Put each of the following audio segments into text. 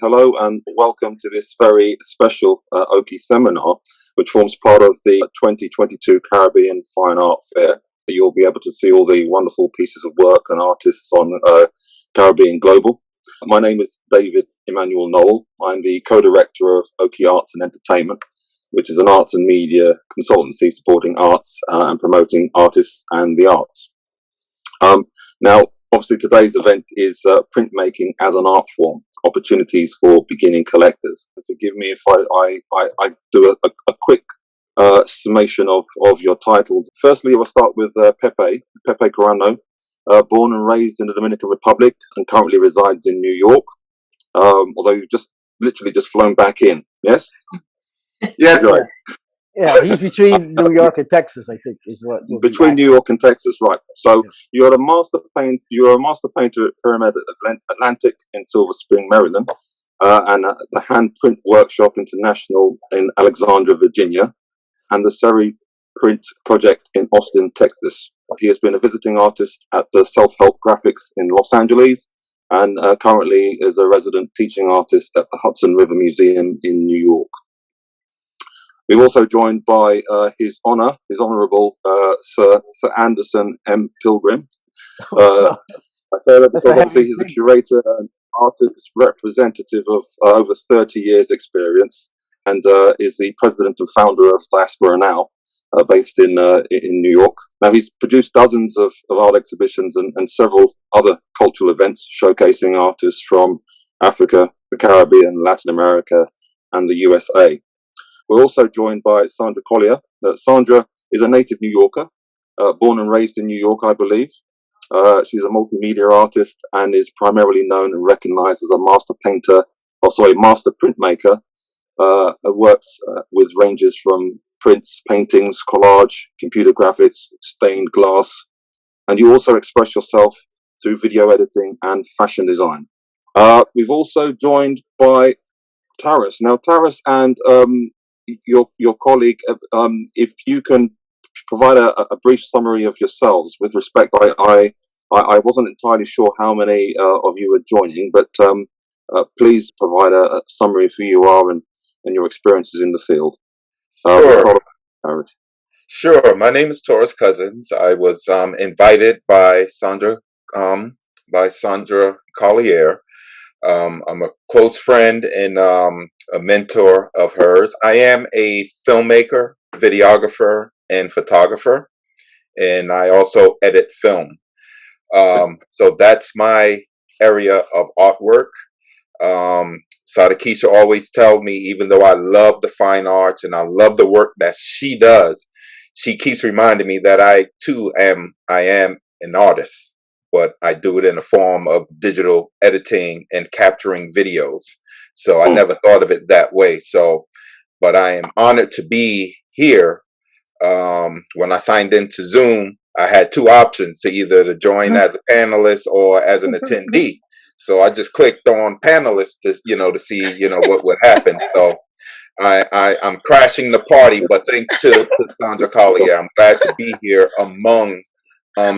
hello and welcome to this very special Occhi seminar, which forms part of the 2022 Caribbean Fine Art Fair. You'll be able to see all the wonderful pieces of work and artists on Caribbean Global. My name is David Emmanuel Noel. I'm the co-director of Occhi Arts and Entertainment, which is an arts and media consultancy supporting arts and promoting artists and the arts. Now, obviously, today's event is printmaking as an art form, opportunities for beginning collectors. Forgive me if I do a quick summation of your titles. Firstly, we'll start with Pepe Coronado, born and raised in the Dominican Republic and currently resides in New York, although you've literally just flown back in, yes? Yes. Right. Yeah, he's between New York and Texas, I think, is what. Between New York and Texas, right? So yes. You're a master painter at Pyramid Atlantic in Silver Spring, Maryland, and the Handprint Workshop International in Alexandria, Virginia, and the Seri Print Project in Austin, Texas. He has been a visiting artist at the Self-Help Graphics in Los Angeles, and currently is a resident teaching artist at the Hudson River Museum in New York. We're also joined by His Honourable Sir Anderson M. Pilgrim. I say that because obviously he's a curator and artist representative of over 30 years' experience, and is the president and founder of Diaspora Now, based in New York. Now, he's produced dozens of art exhibitions and several other cultural events showcasing artists from Africa, the Caribbean, Latin America, and the USA. We're also joined by Sandra Collier. Sandra is a native New Yorker, born and raised in New York, I believe. She's a multimedia artist and is primarily known and recognized as a master printmaker. Works with ranges from prints, paintings, collage, computer graphics, stained glass. And you also express yourself through video editing and fashion design. We've also joined by Taurus. Now, Taurus and your colleague, if you can provide a brief summary of yourselves. With respect, I wasn't entirely sure how many of you are joining, but please provide a summary of who you are and your experiences in the field. Sure. My name is Taurus Cousins. I was invited by Sandra Collier. I'm a close friend and a mentor of hers. I am a filmmaker, videographer, and photographer, and I also edit film. So that's my area of artwork. Sadikisha always tells me, even though I love the fine arts and I love the work that she does, she keeps reminding me that I too am an artist, but I do it in the form of digital editing and capturing videos. So I never thought of it that way. So, but I am honored to be here. When I signed into Zoom, I had two options to join as a panelist or as an attendee. So I just clicked on panelist to see, what would happen. So I'm crashing the party, but thanks to Sandra Collier, I'm glad to be here among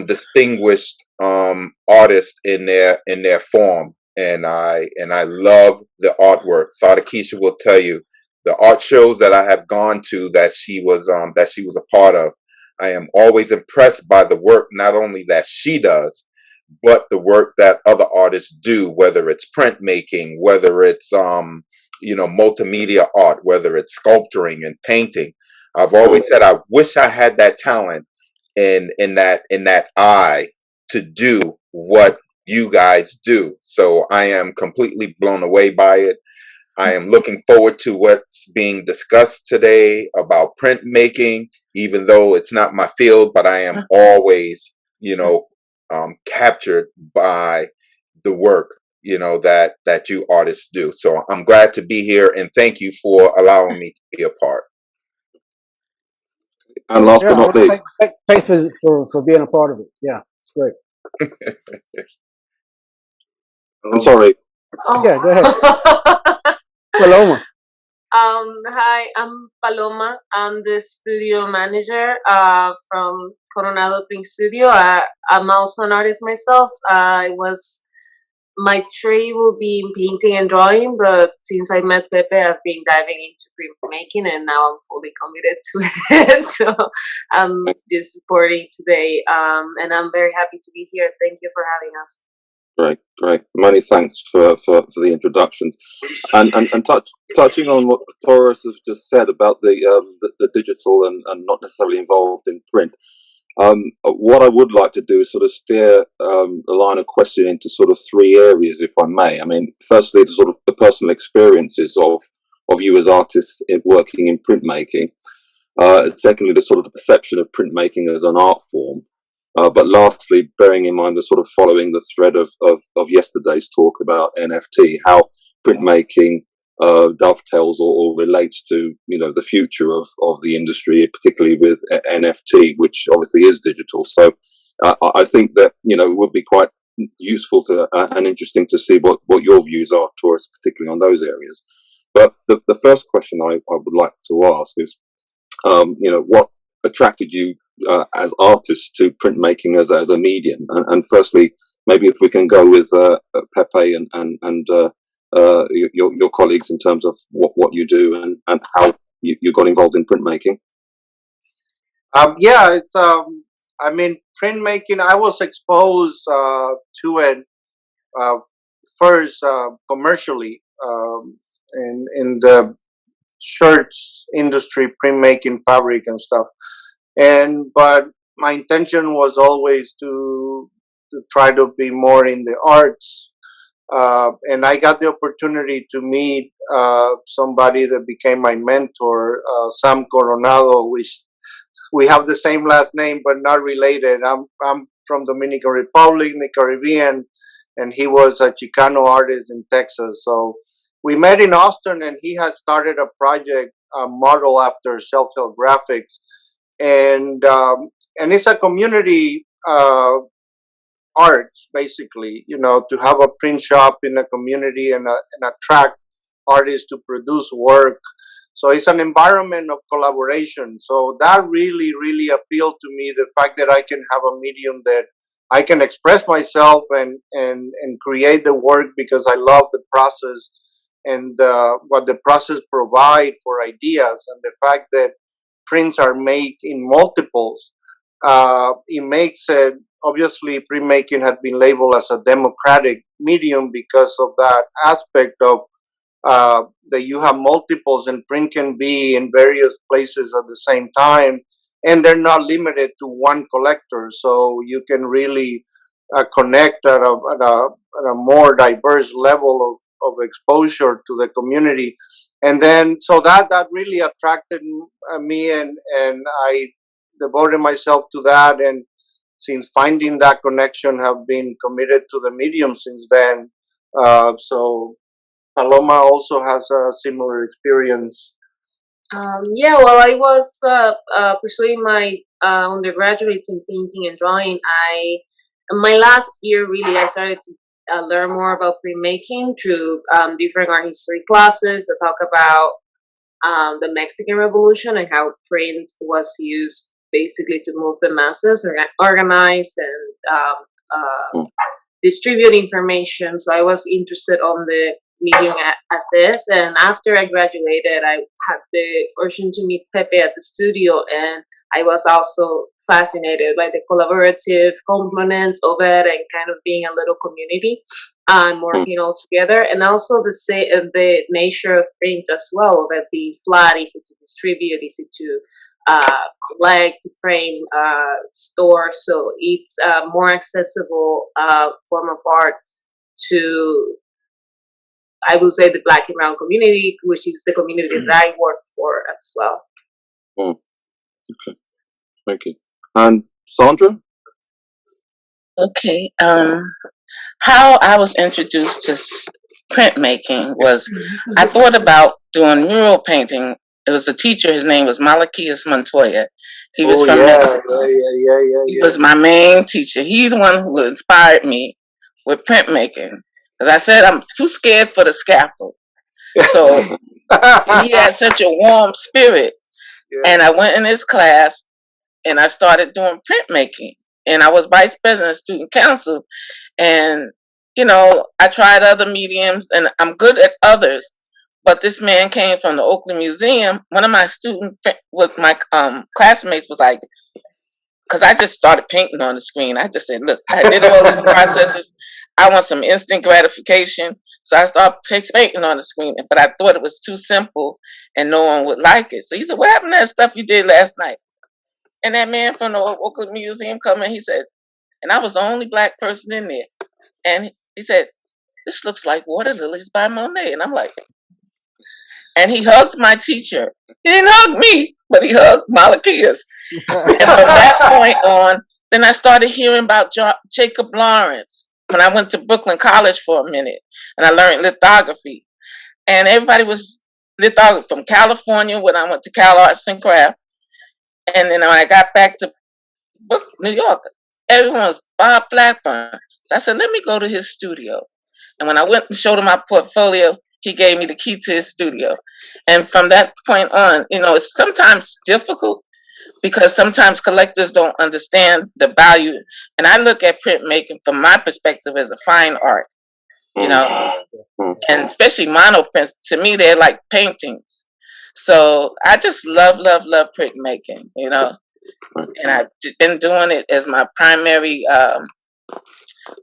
distinguished artists in their form, and I love the artwork. Sadikisha will tell you the art shows that I have gone to that she was a part of. I am always impressed by the work not only that she does, but the work that other artists do, whether it's printmaking, whether it's multimedia art, whether it's sculpturing and painting. I've always said I wish I had that talent in that eye to do what you guys do. So I am completely blown away by it. I am looking forward to what's being discussed today about printmaking, even though it's not my field, but I am always, captured by the work, that you artists do. So I'm glad to be here, and thank you for allowing me to be a part. And last but not least, thanks for being a part of it. Yeah, it's great. I'm sorry. Oh. Yeah, go ahead. Paloma. Hi, I'm Paloma. I'm the studio manager from Coronado Print Studio. I'm also an artist myself. I was my trade will be in painting and drawing, but since I met Pepe, I've been diving into printmaking, and now I'm fully committed to it. So I'm just supporting today, and I'm very happy to be here. Thank you for having us. Great. Many thanks for the introduction, and touching on what Taurus has just said about the digital and not necessarily involved in print. What I would like to do is sort of steer the line of question into sort of three areas, if I may. I mean, firstly, the sort of the personal experiences of you as artists working in printmaking. Secondly, the sort of the perception of printmaking as an art form. But lastly, bearing in mind the sort of following the thread of yesterday's talk about NFT, how printmaking dovetails or relates to the future of the industry, particularly with NFT, which obviously is digital. So I think that it would be quite useful to and interesting to see what your views are, Taurus, particularly on those areas. But the first question I would like to ask is, what attracted you as artists to printmaking as a medium? And firstly, maybe if we can go with Pepe and your colleagues in terms of what you do and how you got involved in printmaking. Yeah, it's I mean, printmaking. I was exposed to it first commercially in the shirts industry, printmaking, fabric and stuff. But my intention was always to try to be more in the arts. And I got the opportunity to meet somebody that became my mentor, Sam Coronado, which we have the same last name but not related. I'm from Dominican Republic, the Caribbean, and he was a Chicano artist in Texas. So we met in Austin, and he had started a project, model after self-help graphics, and it's a community art, basically, to have a print shop in a community and attract artists to produce work. So it's an environment of collaboration. So that really, really appealed to me, the fact that I can have a medium that I can express myself and create the work, because I love the process and what the process provide for ideas, and the fact that prints are made in multiples. It makes it, obviously, printmaking has been labeled as a democratic medium because of that aspect of that you have multiples, and print can be in various places at the same time, and they're not limited to one collector. So you can really connect at a more diverse level of exposure to the community. And then, so that really attracted me, and I devoted myself to that. And since finding that connection, have been committed to the medium since then. So Paloma also has a similar experience. Yeah, well, I was pursuing my undergraduates in painting and drawing. My last year, really, I started to learn more about printmaking through different art history classes that talk about the Mexican Revolution and how print was used basically to move the masses, or organize and distribute information. So I was interested on the medium as is. And after I graduated, I had the fortune to meet Pepe at the studio, and I was also fascinated by the collaborative components of it, and kind of being a little community and working all together, and also the nature of print as well, that being flat, easy to distribute, easy to collect, frame, store. So it's a more accessible form of art to, I would say, the Black and Brown community, which is the community that I work for as well. Okay, thank you. And Sandra? Okay. How I was introduced to printmaking was, I thought about doing mural painting. It was a teacher. His name was Malachias Montoya. He was from Mexico. He was my main teacher. He's the one who inspired me with printmaking. Because I said I'm too scared for the scalpel. So he had such a warm spirit. And I went in his class and I started doing printmaking. And I was vice president of student council. And I tried other mediums and I'm good at others. But this man came from the Oakland Museum. One of my classmates was like, because I just started painting on the screen. I just said, look, I did all these processes. I want some instant gratification. So I started painting on the screen, but I thought it was too simple and no one would like it. So he said, what happened to that stuff you did last night? And that man from the Oakland Museum come in, he said, and I was the only black person in there. And he said, this looks like water lilies by Monet. And I'm like, and he hugged my teacher. He didn't hug me, but he hugged Malachias. And from that point on, then I started hearing about Jacob Lawrence when I went to Brooklyn College for a minute, and I learned lithography. And everybody was lithography from California when I went to Cal Arts and Craft. And then when I got back to New York, everyone was Bob Blackburn. So I said, let me go to his studio. And when I went and showed him my portfolio, he gave me the key to his studio. And from that point on, it's sometimes difficult because sometimes collectors don't understand the value. And I look at printmaking from my perspective as a fine art, and especially monoprints. To me, they're like paintings. So I just love printmaking, and I've been doing it as my primary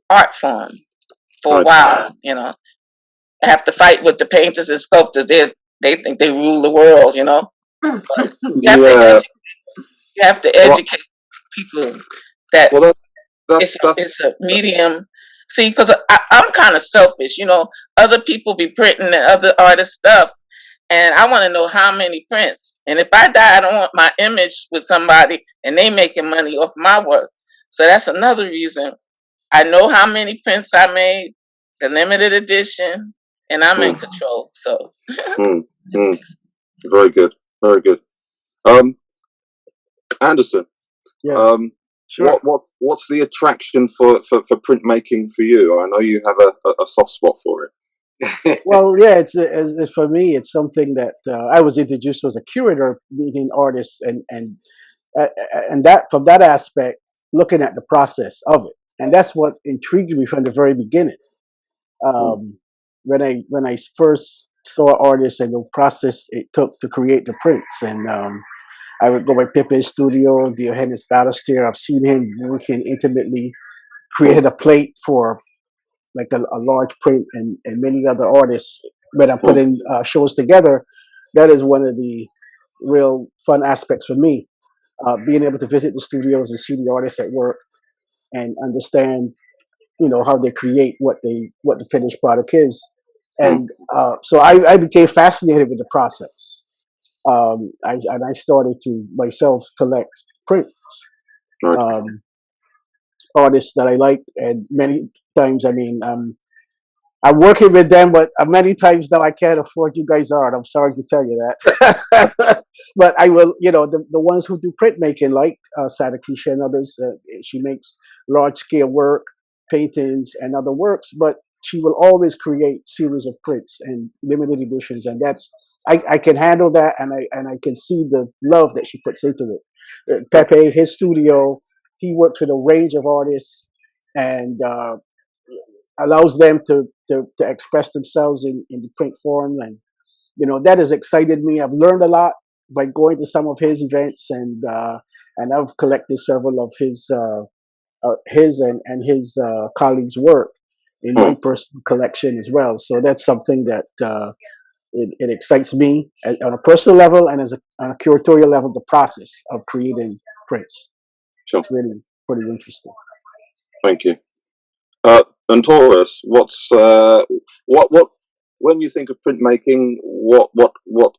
art form for a while, I have to fight with the painters and sculptors. They think they rule the world, But you have to educate people that it's a medium. See, because I'm kind of selfish, Other people be printing and other artists' stuff, and I want to know how many prints. And if I die, I don't want my image with somebody and they making money off my work. So that's another reason. I know how many prints I made, the limited edition, and I'm in control. So very good, very good. Anderson, Sure. what's the attraction for printmaking for you? I know you have a soft spot for it. Well, yeah, it's for me. It's something that I was introduced to as a curator, meeting artists, and that from that aspect, looking at the process of it, and that's what intrigued me from the very beginning. When I first saw artists and the process it took to create the prints, and I would go by Pepe's studio, the Johannes Ballester. I've seen him working intimately, created a plate for like a large print, and many other artists. When I'm putting shows together, that is one of the real fun aspects for me. Being able to visit the studios and see the artists at work and understand, how they create what the finished product is. And so I became fascinated with the process. I started to myself collect prints, artists that I like, and many times, I'm working with them, but many times now I can't afford you guys' art. I'm sorry to tell you that, but I will. The ones who do printmaking, like Sadikisha and others, she makes large scale work, paintings, and other works, but she will always create series of prints and limited editions, and that's I can handle that, and I can see the love that she puts into it. Pepe, his studio, he works with a range of artists and allows them to express themselves in the print form, and that has excited me. I've learned a lot by going to some of his events, and I've collected several of his and his colleagues' work in my personal collection as well. So that's something that it excites me on a personal level, and on a curatorial level, the process of creating prints. Sure. It's really pretty interesting. Thank you. And Taurus, what's what when you think of printmaking, what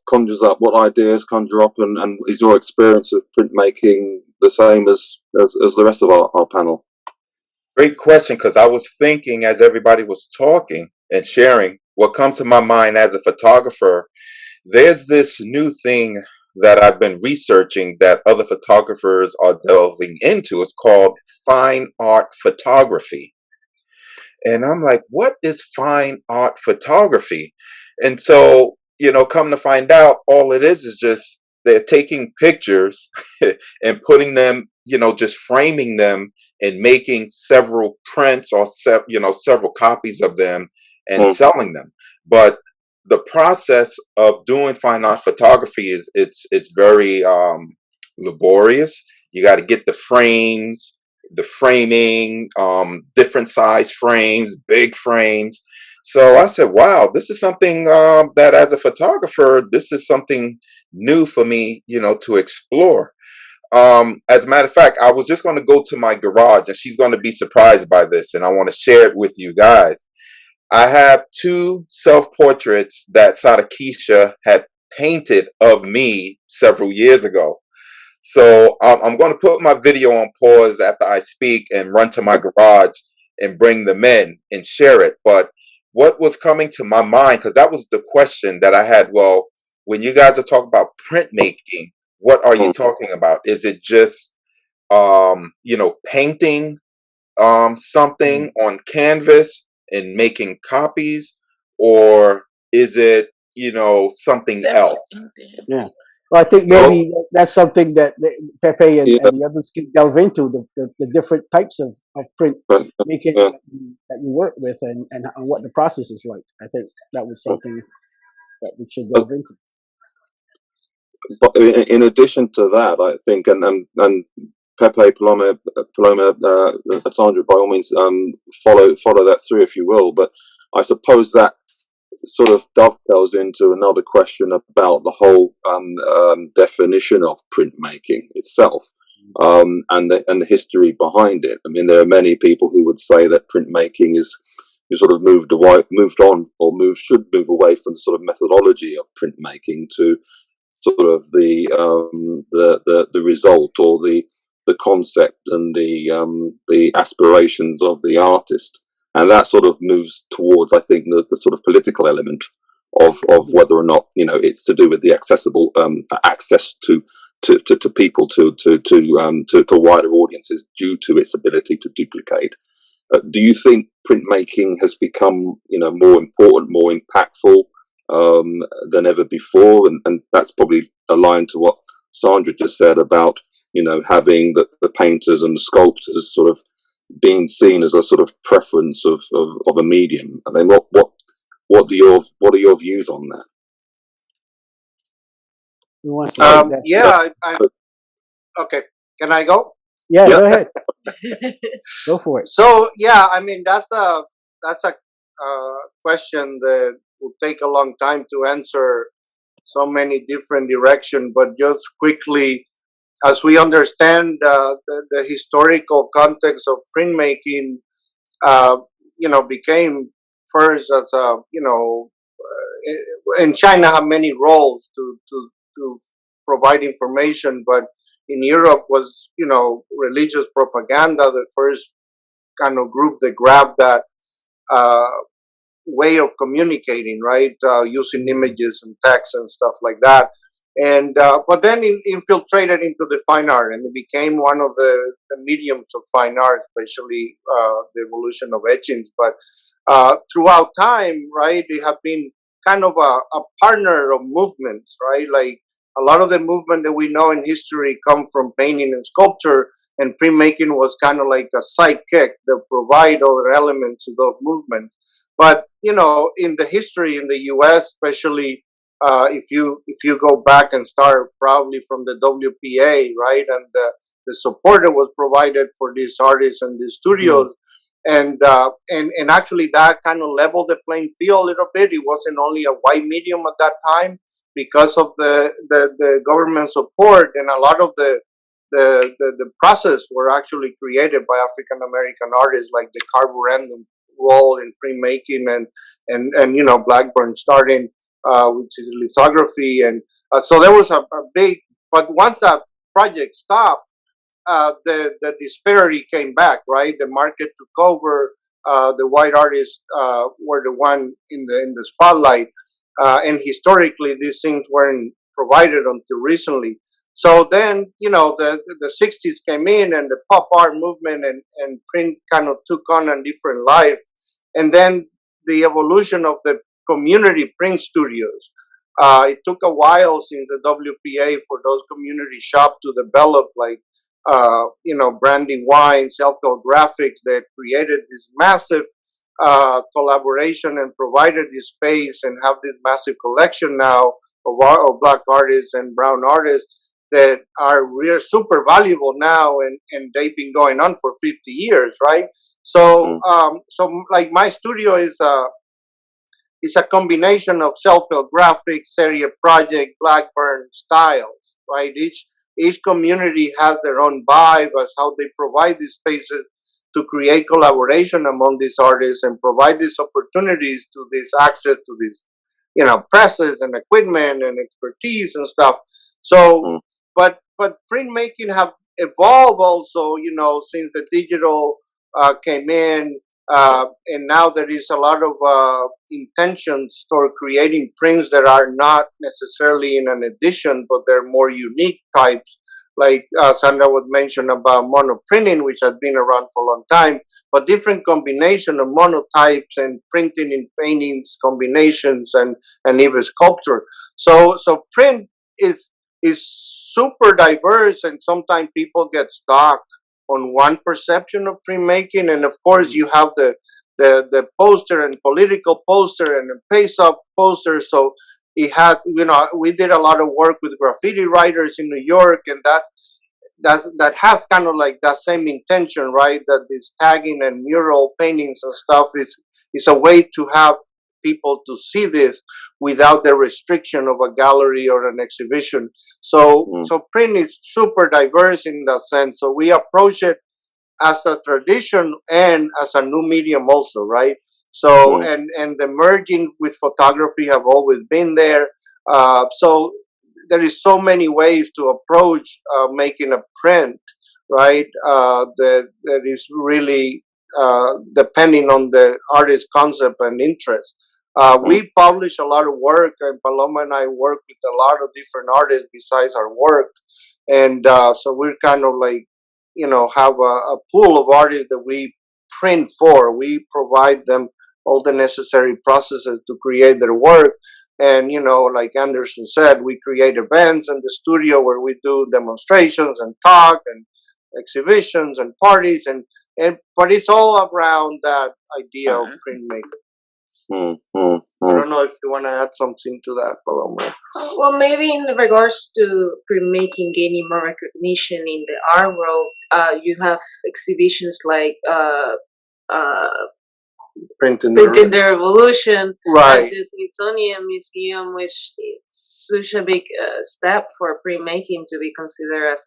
conjures up, what ideas conjure up, and is your experience of printmaking the same as the rest of our panel? Great question, because I was thinking as everybody was talking and sharing, what comes to my mind as a photographer, there's this new thing that I've been researching that other photographers are delving into. It's called fine art photography. And I'm like, what is fine art photography? And so, come to find out, all it is just they're taking pictures and putting them, just framing them and making several prints or several copies of them and selling them. But the process of doing fine art photography it's very laborious. You got to get the frames, the framing, different size frames, big frames. So I said, wow, this is something that as a photographer, this is something new for me, to explore. As a matter of fact, I was just going to go to my garage, and she's going to be surprised by this, and I want to share it with you guys. I have 2 self-portraits that Sadikisha had painted of me several years ago. So I'm going to put my video on pause after I speak and run to my garage and bring them in and share it. But what was coming to my mind, because that was the question that I had, well, when you guys are talking about printmaking, what are you talking about? Is it just, painting something on canvas and making copies, or is it, something else? Yeah. Well, I think maybe that's something that Pepe and the others can delve into, the different types of print making that you work with, and what the process is like. I think that was something that we should delve into. But in addition to that, I think, and Pepe, Paloma, Sandra, by all means, follow that through if you will. But I suppose that sort of dovetails into another question about the whole definition of printmaking itself, and the history behind it. I mean, there are many people who would say that printmaking is sort of should move away from the sort of methodology of printmaking to sort of the result, or the concept and the aspirations of the artist. And that sort of moves towards, I think, the sort of political element of whether or not it's to do with the accessible access to people to wider audiences due to its ability to duplicate. Do you think printmaking has become more important, more impactful than ever before? And that's probably aligned to what Sandra just said about having the painters and the sculptors sort of being seen as a sort of preference of a medium. I mean, what are your views on that? Who wants to take that? Yeah, okay. Can I go? Yeah, go ahead. Go for it. So yeah, I mean that's a question that will take a long time to answer, so many different directions. But just quickly, as we understand the historical context of printmaking, became first as in China have many roles to provide information, but in Europe was religious propaganda, the first kind of group that grabbed that way of communicating, right? Using images and text and stuff like that. And but then infiltrated into the fine art, and it became one of the mediums of fine art, especially the evolution of etchings. But throughout time, right, they have been kind of a partner of movements, right? Like a lot of the movement that we know in history come from painting and sculpture, and printmaking was kind of like a sidekick that provide other elements of those movements. But in the history in the U.S., especially if you go back and start probably from the WPA, right, and the support that was provided for these artists and these studios, and actually that kind of leveled the playing field a little bit. It wasn't only a white medium at that time because of the government support, and a lot of the process were actually created by African American artists, like the carborundum role in printmaking, and Blackburn starting which is lithography, and so there was a big. But once that project stopped, the disparity came back. Right, the market took over. The white artists were the one in the spotlight, and historically these things weren't provided until recently. So then, the 60s came in, and the pop art movement and print kind of took on a different life. And then the evolution of the community print studios It took a while since the WPA for those community shops to develop Brandy Wine, self-help graphics that created this massive collaboration and provided this space and have this massive collection now of Black artists and brown artists that are really super valuable now, and they've been going on for 50 years, right? So, like my studio is a combination of self-help graphics, seria project, Blackburn styles, right? Each community has their own vibe as how they provide these spaces to create collaboration among these artists and provide these opportunities to this access to these, presses and equipment and expertise and stuff. So, but printmaking have evolved also, since the digital came in, and now there is a lot of intentions for creating prints that are not necessarily in an edition, but they're more unique types. Like Sandra would mention about monoprinting, which has been around for a long time, but different combination of monotypes and printing in paintings, combinations, and even sculpture. So print is super diverse, and sometimes people get stuck on one perception of printmaking. And of course, you have the poster and political poster and the face-up poster. So it had, we did a lot of work with graffiti writers in New York, and that has kind of like that same intention, right? That this tagging and mural paintings and stuff is a way to have people to see this without the restriction of a gallery or an exhibition. So print is super diverse in that sense. So we approach it as a tradition and as a new medium also, right? So and the merging with photography have always been there. So there is so many ways to approach making a print, right? That is really depending on the artist's concept and interest. We publish a lot of work, and Paloma and I work with a lot of different artists besides our work. And so we're kind of like, have a pool of artists that we print for. We provide them all the necessary processes to create their work. And, like Anderson said, we create events in the studio where we do demonstrations and talk and exhibitions and parties. But it's all around that idea of printmaking. I don't know if you want to add something to that, Paloma. Well, maybe in regards to printmaking gaining more recognition in the art world, you have exhibitions like Printing the Revolution right. at the Smithsonian Museum, which is such a big step for printmaking to be considered as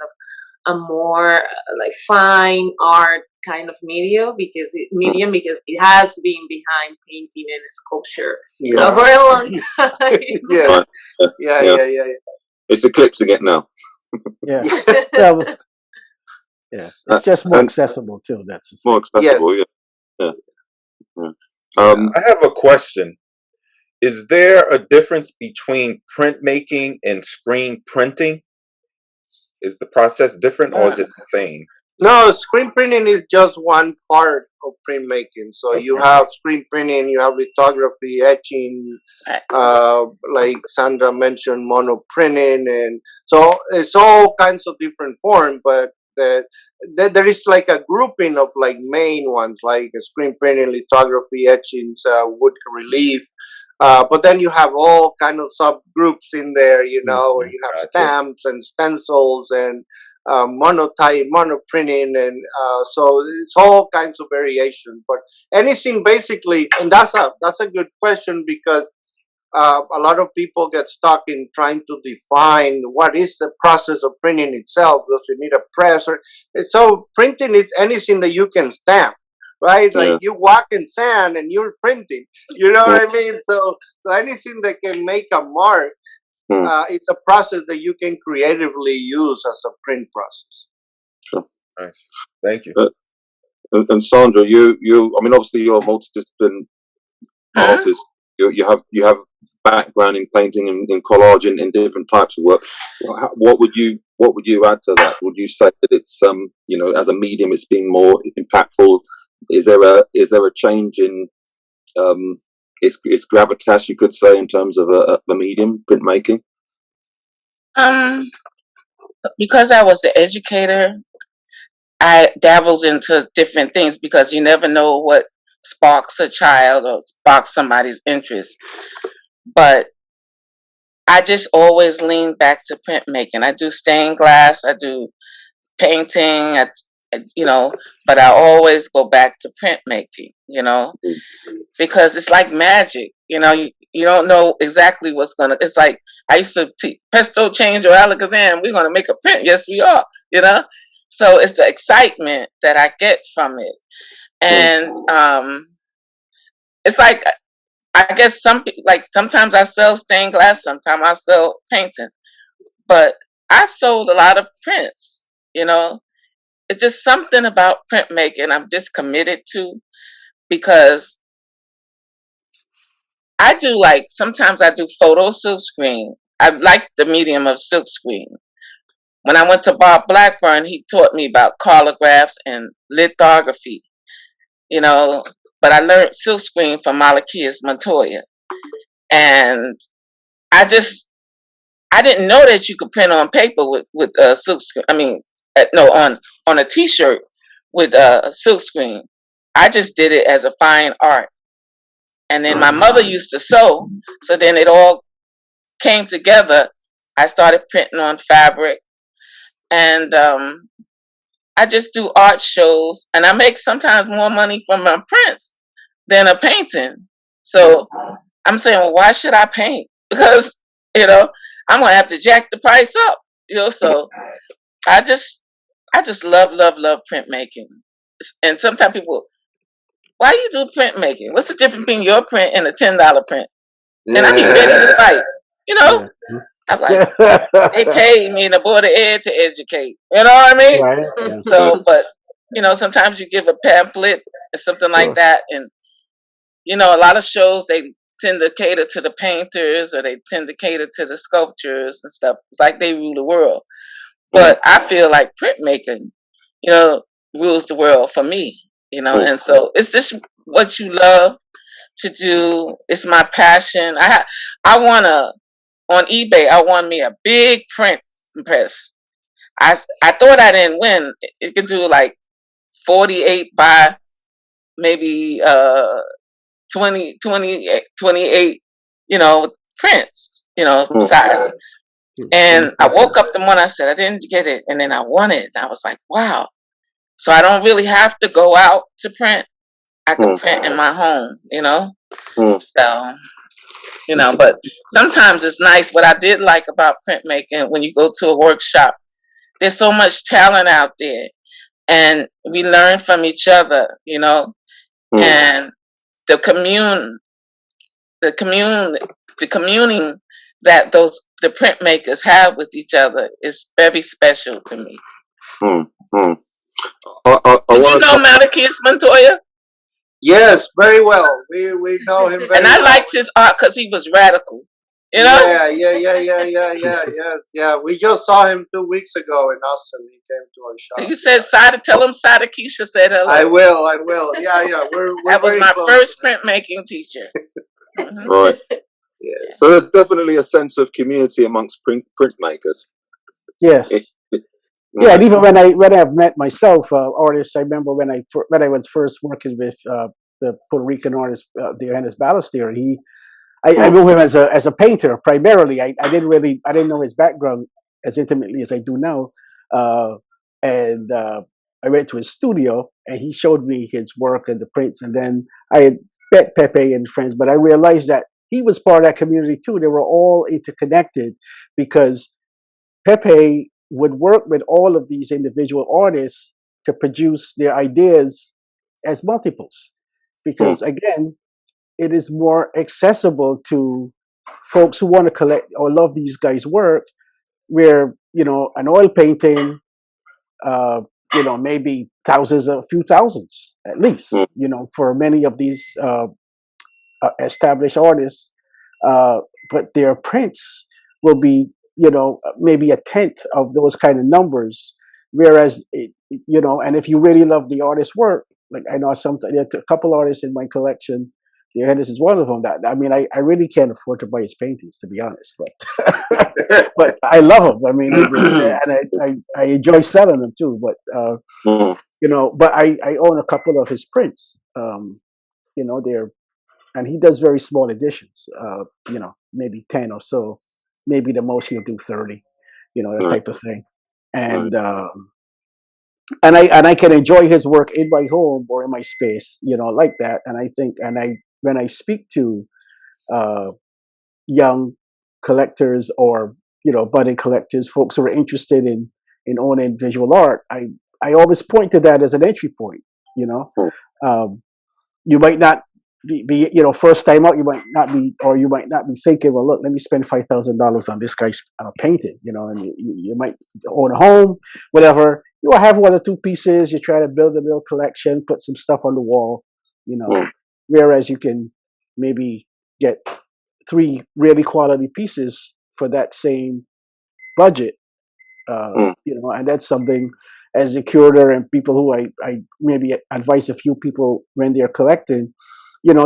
a more like fine art kind of medium because it has been behind painting and sculpture for a long time. Yes. Yeah. It's eclipsing it now. Yeah. Well, yeah. It's just more accessible too. That's more accessible. Yes. Yeah. I have a question. Is there a difference between printmaking and screen printing? Is the process different or is it the same? No, screen printing is just one part of printmaking. So you have screen printing, you have lithography, etching, like Sandra mentioned, monoprinting, and so it's all kinds of different forms. But there is like a grouping of like main ones, like screen printing, lithography, etchings, wood relief. But then you have all kind of subgroups in there, where you have stamps and stencils and monotype, monoprinting, and so it's all kinds of variation. But anything basically, and that's a good question because a lot of people get stuck in trying to define what is the process of printing itself. Does it need a press? So printing is anything that you can stamp, right? Like you walk in sand and you're printing. You know what I mean? So anything that can make a mark, it's a process that you can creatively use as a print process. Sure. Nice. Thank you. And Sandra, you I mean, obviously you're a multidisciplinary artist. You have background in painting and in collage and in different types of work. What would you add to that? Would you say that it's as a medium it's being more impactful? Is there a change in its gravitas, you could say, in terms of the medium, printmaking? Because I was the educator, I dabbled into different things because you never know what sparks a child or sparks somebody's interest. But I just always lean back to printmaking. I do stained glass, I do painting, but I always go back to printmaking, because it's like magic. You don't know exactly what's gonna. It's like I used to pesto change or alakazam. We're gonna make a print. Yes, we are. So it's the excitement that I get from it, and it's like I guess sometimes I sell stained glass, sometimes I sell painting, but I've sold a lot of prints. It's just something about printmaking I'm just committed to, because sometimes I do photo silkscreen. I like the medium of silkscreen. When I went to Bob Blackburn, he taught me about collographs and lithography, but I learned silkscreen from Malachias Montoya. And I didn't know that you could print on paper with silkscreen. I mean, no, on a T-shirt with silkscreen. I just did it as a fine art. And then my mother used to sew, so then it all came together. I started printing on fabric, and I just do art shows, and I make sometimes more money from my prints than a painting. So I'm saying, well, why should I paint? Because I'm gonna have to jack the price up. So I just love printmaking. And sometimes people, why you do printmaking? What's the difference between your print and a $10 print? And I be ready to fight. I'm like, they paid me to Board of Ed to educate. You know what I mean? Right. Yeah. So, but sometimes you give a pamphlet or something like that, and a lot of shows they tend to cater to the painters, or they tend to cater to the sculptures and stuff. It's like they rule the world. But I feel like printmaking, rules the world for me. And so it's just what you love to do. It's my passion. I wanna on eBay. I want me a big print press. I thought I didn't win. It could do like 48 by maybe 28, prints, size. And I woke up the morning, I said, I didn't get it. And then I won it. And I was like, wow. So I don't really have to go out to print. I can print in my home, So, but sometimes it's nice. What I did like about printmaking, when you go to a workshop, there's so much talent out there. And we learn from each other, and the communing that the printmakers have with each other is very special to me. I Did you know Malachias Montoya? Yes, very well. We know him very well. And I liked his art because he was radical. Yeah. Yes, yeah. We just saw him 2 weeks ago in Austin. He came to our shop. You said tell him Sadikisha said hello. I will. Yeah. We're that was my close. first printmaking teacher. Right. Yeah. So there's definitely a sense of community amongst printmakers. Yes. Yeah, and even when I've met myself, artists, I remember when I was first working with the Puerto Rican artist, Johannes Ballester, I knew him as a painter primarily. I didn't know his background as intimately as I do now, and I went to his studio and he showed me his work and the prints, and then I had met Pepe and friends, but I realized that he was part of that community too. They were all interconnected because Pepe would work with all of these individual artists to produce their ideas as multiples, because again, it is more accessible to folks who want to collect or love these guys' work, where an oil painting, maybe a few thousands at least, for many of these established artists, but their prints will be maybe a tenth of those kind of numbers. Whereas and if you really love the artist's work, like I know there's a couple artists in my collection This is one of them. That I mean, I really can't afford to buy his paintings, to be honest, but but I love them. I mean, and I enjoy selling them too. But you know, but I own a couple of his prints. You know, and he does very small editions. You know, maybe 10 or so, maybe the most he'll do 30. You know, that type of thing. And and I can enjoy his work in my home or in my space, you know, like that. And I think, and I when I speak to uh, young collectors or budding collectors, folks who are interested in owning visual art, I always point to that as an entry point. You know, um, you might not be first time out, you might not be, or you might not be thinking, well, look, let me spend $5,000 on this guy's painting, and you might own a home, whatever. You will have one or two pieces. You try to build a little collection, put some stuff on the wall, whereas you can maybe get 3 really quality pieces for that same budget, and that's something as a curator and people who I maybe advise a few people when they're collecting,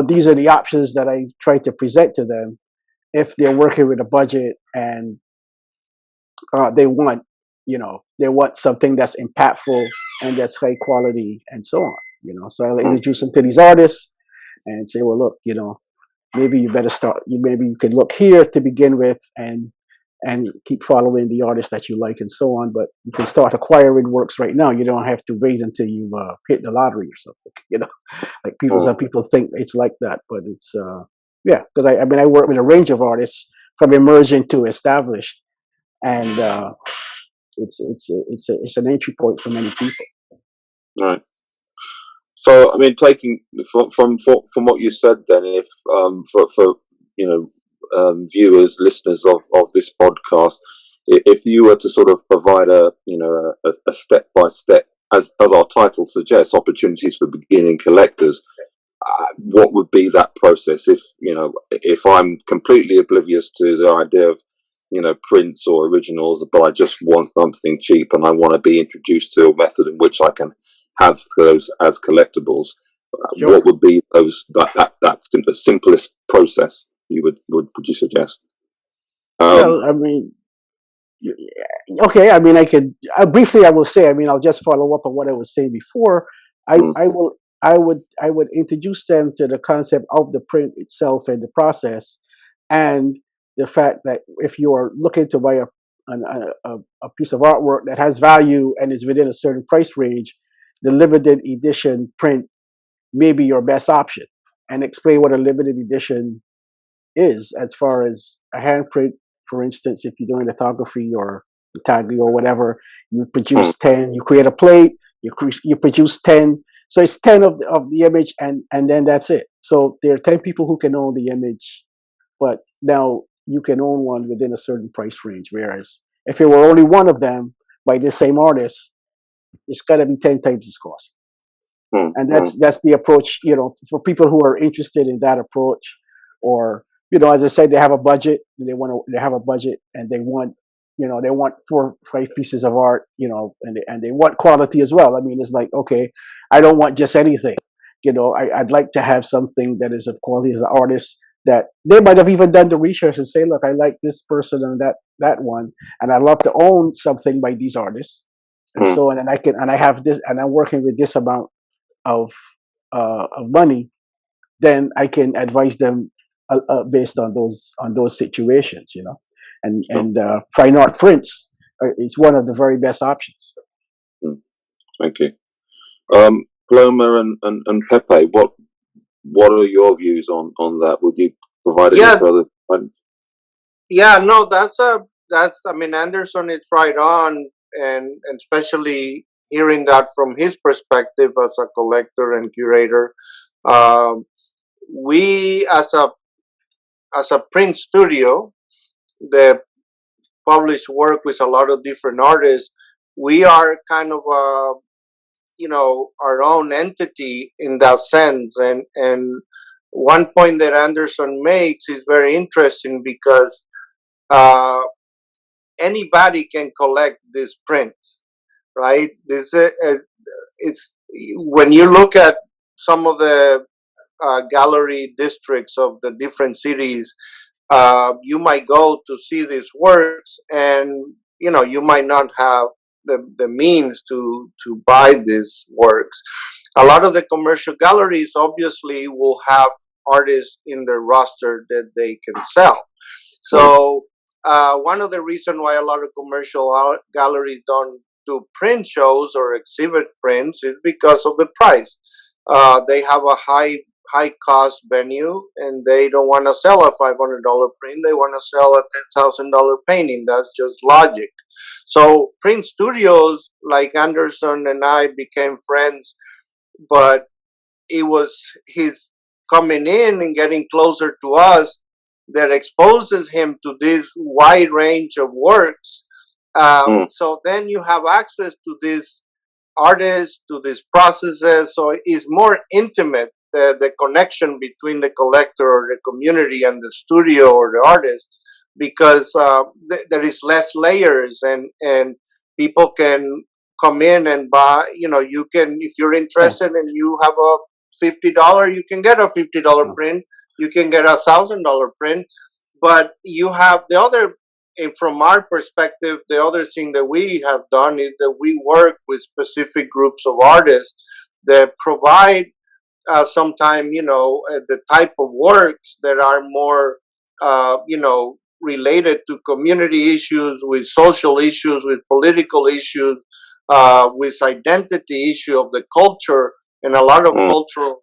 these are the options that I try to present to them if they're working with a budget and they want, they want something that's impactful and that's high quality and so on, So I'll introduce them to these artists and say, well, look, maybe you better start. Maybe you can look here to begin with, and keep following the artists that you like and so on. But you can start acquiring works right now. You don't have to wait until you hit the lottery or something. Like some people think it's like that, but it's because I mean I work with a range of artists from emerging to established, and it's an entry point for many people. Right. So, I mean, taking from what you said, then, if for viewers, listeners of this podcast, if you were to sort of provide a step by step, as our title suggests, opportunities for beginning collectors, what would be that process? If I'm completely oblivious to the idea of prints or originals, but I just want something cheap and I want to be introduced to a method in which I can have those as collectibles, Sure. what would be the simplest process would you suggest? Well, I mean, okay. I mean, I could briefly. I will say. I mean, I'll just follow up on what I was saying before. I would introduce them to the concept of the print itself and the process, and the fact that if you are looking to buy a piece of artwork that has value and is within a certain price range, the limited edition print may be your best option, and explain what a limited edition is as far as a handprint. For instance, if you're doing lithography or intaglio or whatever, you produce 10, you create a plate, you produce 10. So it's 10 of the image, and then that's it. So there are 10 people who can own the image, but now you can own one within a certain price range. Whereas if it were only one of them by the same artist, it's got to be 10 times its cost. And that's the approach, for people who are interested in that approach, or as I said, they have a budget, and they have a budget, and they want, they want 4 or 5 pieces of art, and they want quality as well. I mean, it's like, okay, I don't want just anything, I'd like to have something that is of quality as an artist, that they might have even done the research and say, look, I like this person and that one, and I love to own something by these artists, and so on, and I have this, and I'm working with this amount of money, then I can advise them based on those situations, and fine art prints is one of the very best options. Thank you, Paloma and Pepe. What are your views on that? Would you provide any further? Yeah, no, that's I mean, Anderson is right on, and especially hearing that from his perspective as a collector and curator. We as a print studio that publish work with a lot of different artists, we are kind of our own entity in that sense. And one point that Anderson makes is very interesting, because anybody can collect these prints, right? It's when you look at some of the gallery districts of the different cities, you might go to see these works, and you might not have the means to buy these works. A lot of the commercial galleries obviously will have artists in their roster that they can sell. So one of the reasons why a lot of commercial galleries don't do print shows or exhibit prints is because of the price. They have a high cost venue, and they don't want to sell a $500 print. They want to sell a $10,000 painting. That's just logic. So print studios like Anderson and I became friends, but it was his coming in and getting closer to us that exposes him to this wide range of works. So then you have access to these artists, to these processes. So it's more intimate, the connection between the collector or the community and the studio or the artist, because there is less layers, and people can come in and buy. You can, if you're interested and you have a $50, you can get a $50 print. You can get a $1,000 print. But you have the other, and from our perspective, the other thing that we have done is that we work with specific groups of artists that provide sometimes, the type of works that are more, related to community issues, with social issues, with political issues, with identity issue of the culture, and a lot of cultural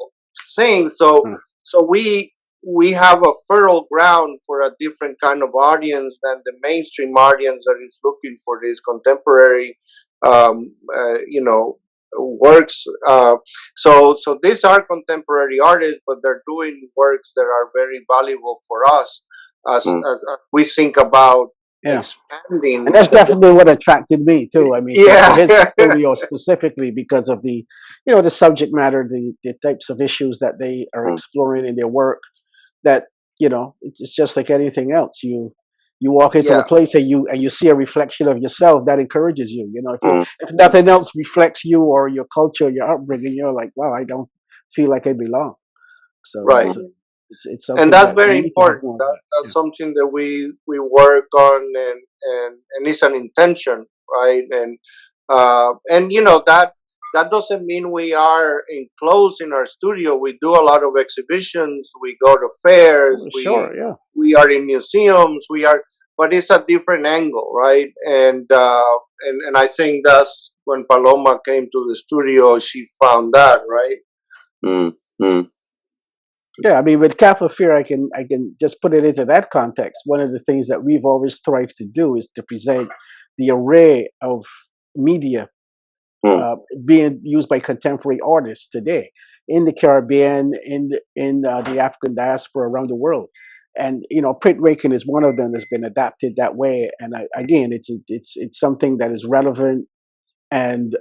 things. So we have a fertile ground for a different kind of audience than the mainstream audience that is looking for these contemporary, works. So these are contemporary artists, but they're doing works that are very valuable for us as we think about expanding. And that's definitely what attracted me too. I mean, to his studio specifically because of the, the subject matter, the types of issues that they are exploring in their work. That it's just like anything else. You walk into a place and you see a reflection of yourself that encourages you. If nothing else reflects you or your culture, your upbringing, you're like, wow, I don't feel like I belong. So it's something, and that's very important. That's something that we work on, and it's an intention, right? And that doesn't mean we are enclosed in our studio. We do a lot of exhibitions. We go to fairs. We are in museums. But it's a different angle, right? And I think that's when Paloma came to the studio, she found that, right? Yeah, I mean, with CaFA Fair, I can just put it into that context. One of the things that we've always strived to do is to present the array of media being used by contemporary artists today in the Caribbean, in the African diaspora around the world. And printmaking is one of them that's been adapted that way. And again, it's something that is relevant and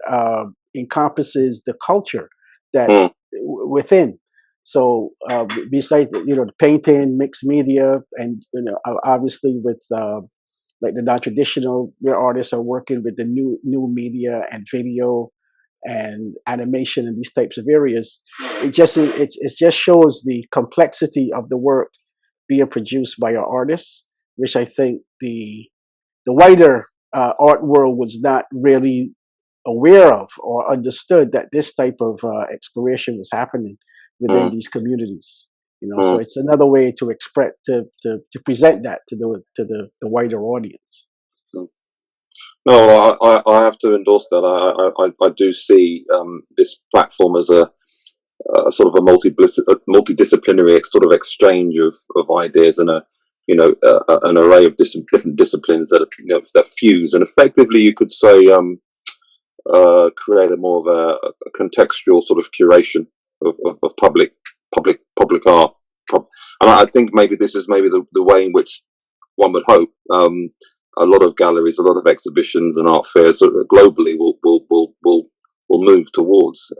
encompasses the culture that within. So besides the painting, mixed media, and obviously with like the non-traditional, where artists are working with the new media and video and animation and these types of areas, it just shows the complexity of the work being produced by our artists, which I think the wider art world was not really aware of or understood, that this type of exploration was happening within these communities. So it's another way to express, to present that to the wider audience. No, I have to endorse that. I do see this platform as a sort of a multidisciplinary sort of exchange of ideas, and an array of different disciplines that fuse, and effectively you could say create a more of a contextual sort of curation of public art. And I think maybe this is maybe the way in which one would hope a lot of galleries, a lot of exhibitions and art fairs globally will move towards,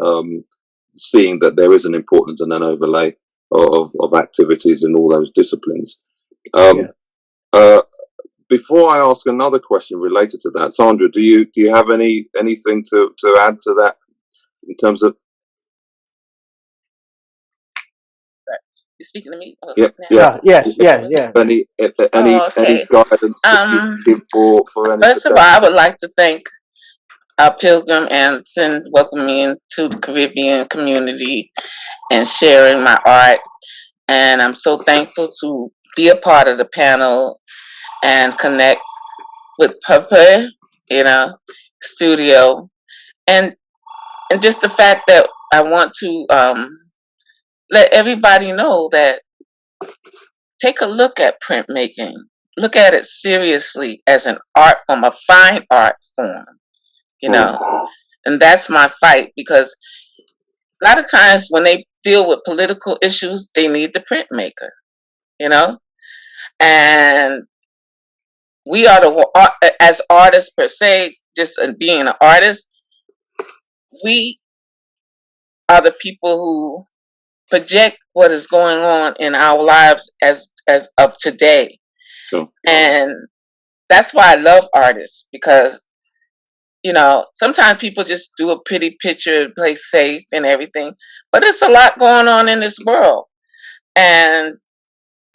seeing that there is an importance and an overlay of activities in all those disciplines. Before I ask another question related to that, Sandra, do you have anything to add to that in terms of? You speaking to me? Oh, Yeah, now. yeah. Yes, yeah. Any Okay. guidance that you give for any First of all, I potential? would like to thank our Pilgrim and Sin welcoming me into the Caribbean community and sharing my art. And I'm so thankful to be a part of the panel and connect with Pepe, studio, and just the fact that I want to let everybody know that take a look at printmaking. Look at it seriously as an art form, a fine art form, and that's my fight, because a lot of times when they deal with political issues, they need the printmaker, and we are as artists per se, just being an artist, we are the people who project what is going on in our lives as of today. Sure. And that's why I love artists, because sometimes people just do a pretty picture, play safe and everything, but there's a lot going on in this world. And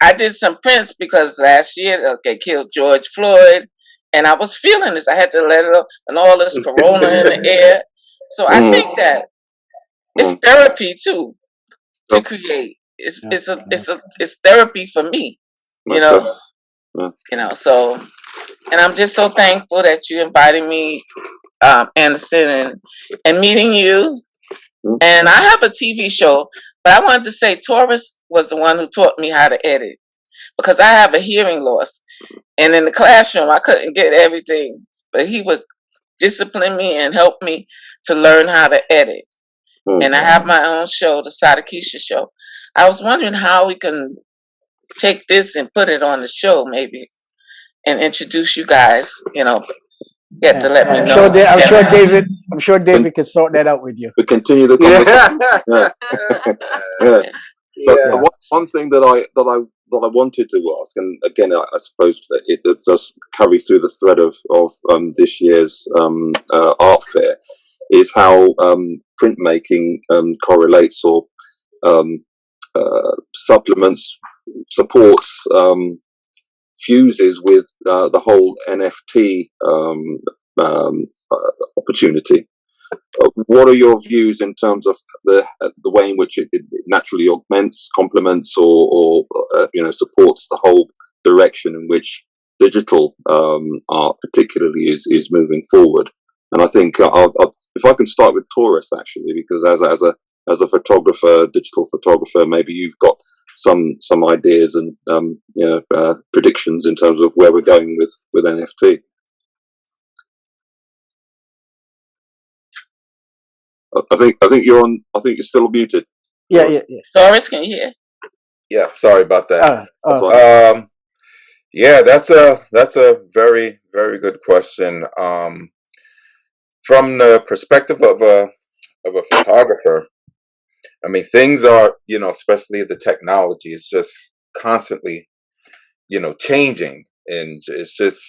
I did some prints because last year they killed George Floyd, and I was feeling this. I had to let it up, and all this corona in the air. So I think that it's therapy too to create. It's therapy for me, So, and I'm just so thankful that you invited me, Anderson, and meeting you. And I have a TV show, but I wanted to say Taurus was the one who taught me how to edit, because I have a hearing loss, and in the classroom I couldn't get everything, but he was discipline me and help me to learn how to edit. And I have my own show, the Sadikisha Show. I was wondering how we can take this and put it on the show, maybe, and introduce you guys. Get to let me know. I'm sure David can sort that out with you. We continue the conversation. So one thing that I wanted to ask, and again, I suppose that it does carry through the thread of this year's art fair, is how printmaking correlates or supplements, supports, fuses with the whole NFT opportunity. What are your views in terms of the way in which it naturally augments, complements, or supports the whole direction in which digital art particularly is moving forward? And I think if I can start with Taurus, actually, because as a photographer, digital photographer, maybe you've got some ideas and predictions in terms of where we're going with NFT. I think you're on. I think you're still muted. Yeah. Taurus, can you hear? Yeah, sorry about that. Right. That's a very, very good question. From the perspective of a photographer, I mean, things are, especially the technology is just constantly, changing, and it's just,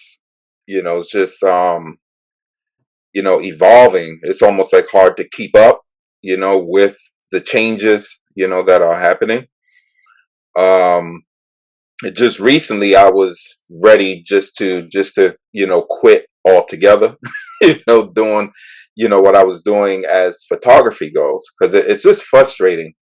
evolving. It's almost like hard to keep up, with the changes, that are happening. Just recently, I was ready just to quit altogether, doing, what I was doing as photography goes, because it's just frustrating.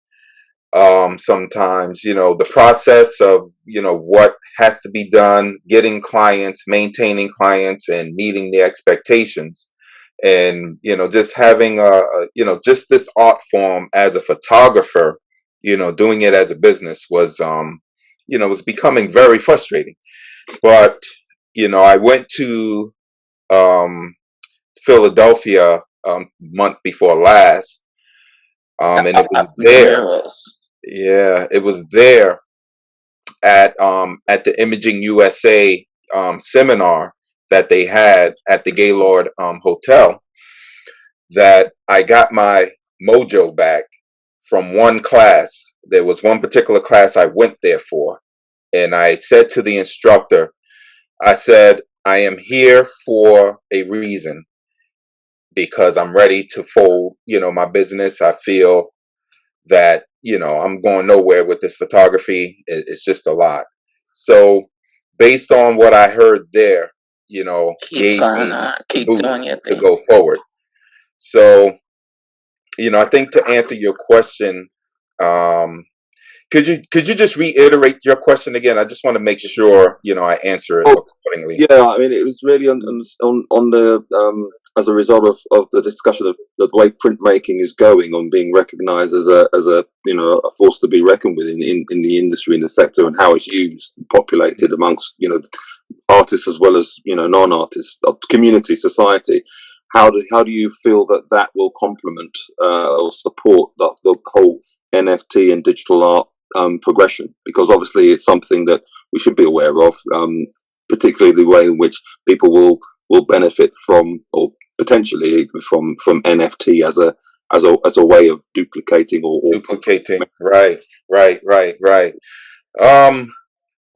Sometimes, the process of, what has to be done, getting clients, maintaining clients, and meeting the expectations. And, just having just this art form as a photographer, doing it as a business was, was becoming very frustrating. But, I went to Philadelphia month before last, and it was there. Yeah, it was there at the Imaging USA seminar that they had at the Gaylord Hotel, that I got my mojo back from one class. There was one particular class I went there for, and I said to the instructor, I said, I am here for a reason, because I'm ready to fold, my business. I feel that, I'm going nowhere with this photography. It's just a lot. So based on what I heard there, Keep gave going me on. the Keep doing boost your to thing. go forward. So, I think to answer your question, could you just reiterate your question again? I just want to make sure, I answer it Oh, accordingly. yeah, I mean, it was really on the as a result of the discussion of the way printmaking is going, on being recognised as a a force to be reckoned with in the industry, in the sector, and how it's used, populated amongst artists as well as non-artists, community, society. How do you feel that will complement or support the whole NFT and digital art progression? Because obviously it's something that we should be aware of, particularly the way in which people will benefit from, or potentially from NFT as a way of duplicating or Duplicating, right.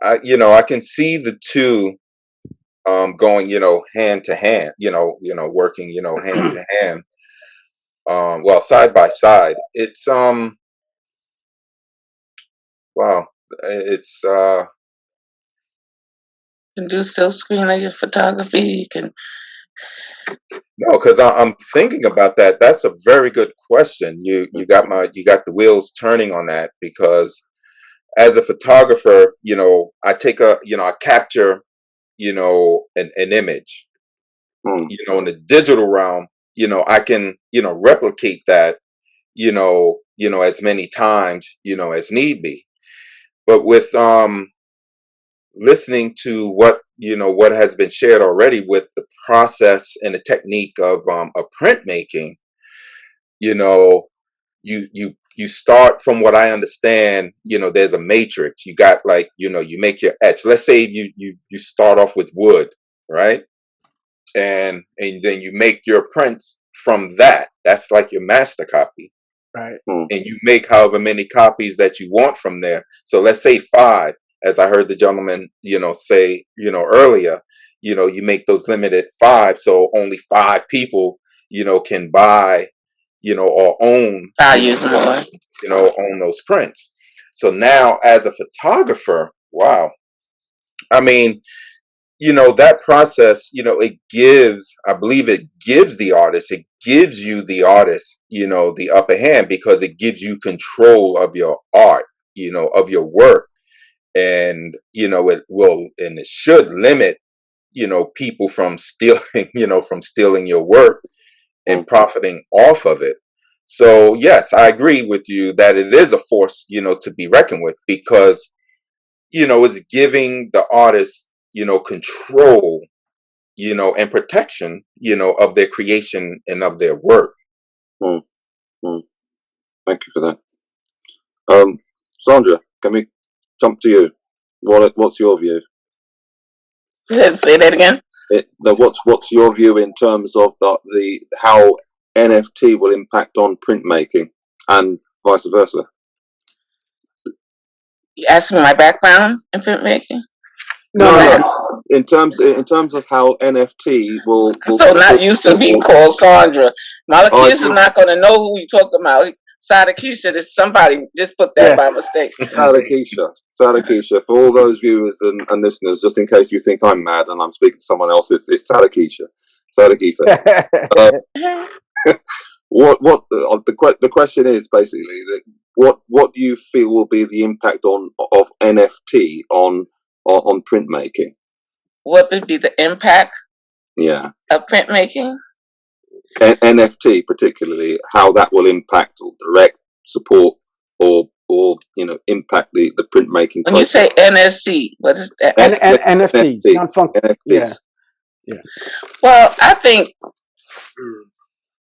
I can see the two going, hand to hand, working, hand to hand. Well, side by side. It's wow, it's You can do silk screen of your photography. You can. no, because I'm thinking about that. That's a very good question. You got the wheels turning on that, because as a photographer, I take I capture, an image, in the digital realm, I can, replicate that, as many times, as need be. But with listening to what has been shared already with the process and the technique of printmaking, you know, you start from what I understand. There's a matrix. You got, like, you make your etch. Let's say you start off with wood, right? And then you make your prints from that. That's like your master copy. Right. And you make however many copies that you want from there. So let's say 5, as I heard the gentleman, say, earlier, you make those limited 5, so only 5 people, can buy, or own, Values more. own those prints. So now, as a photographer, wow, I mean, that process, I believe it gives the artist, it gives you, the artist, the upper hand, because it gives you control of your art, of your work. And it will, and it should limit, people from stealing, from stealing your work and profiting off of it. So yes, I agree with you that it is a force, to be reckoned with, because it's giving the artist, control, and protection, of their creation and of their work. Mm, mm. Thank you for that. Sandra, can we jump to you? What's your view? Say that again. What's your view in terms of the how NFT will impact on printmaking and vice versa? You asking my background in printmaking? No. In terms of how NFT will. I'm so not used to being called Sandra. Malakis is not going to know who we talking about. Sadikisha, somebody just put that by mistake. Sadikisha. For all those viewers and listeners, just in case you think I'm mad and I'm speaking to someone else, it's Sadikisha. Sadikisha. The question is basically that what do you feel will be the impact of NFT on printmaking? What would be the impact? Yeah. Of printmaking? NFT particularly, how that will impact or direct support or impact the printmaking. When you say NSC, what is that? NFTs, non-fungible. NFTs. Yeah. Well, I think